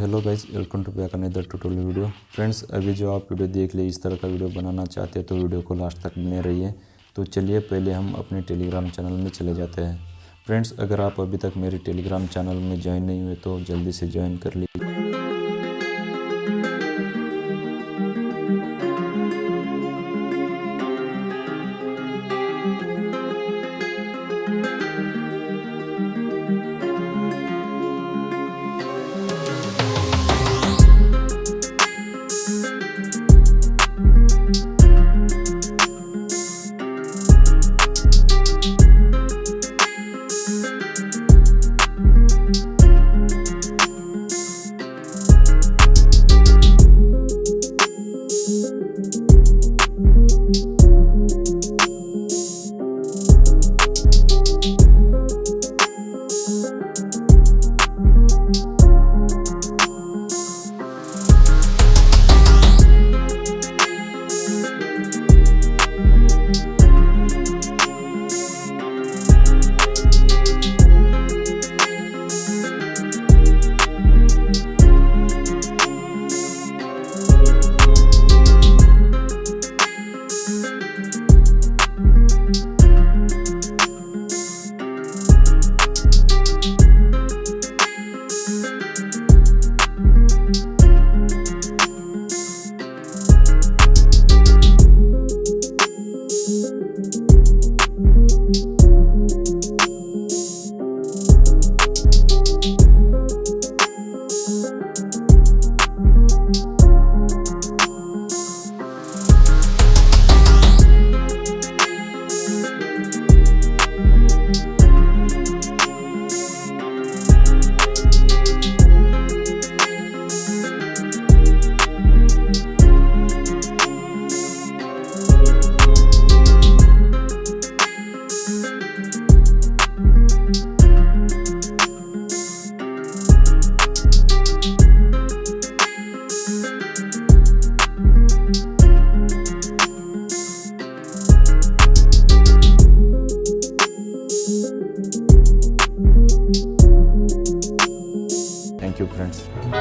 Hello guys, welcome to back another tutorial video. Friends, अभी जो आप वीडियो देख लिए इस तरह का वीडियो बनाना चाहते हैं तो वीडियो को लास्ट तक बने रहिए। तो चलिए पहले हम अपने टेलीग्राम चैनल में चले जाते हैं। फ्रेंड्स, अगर आप अभी तक मेरे टेलीग्राम चैनल में ज्वाइन नहीं हुए तो जल्दी से ज्वाइन कर लीजिए। Thank you, friends.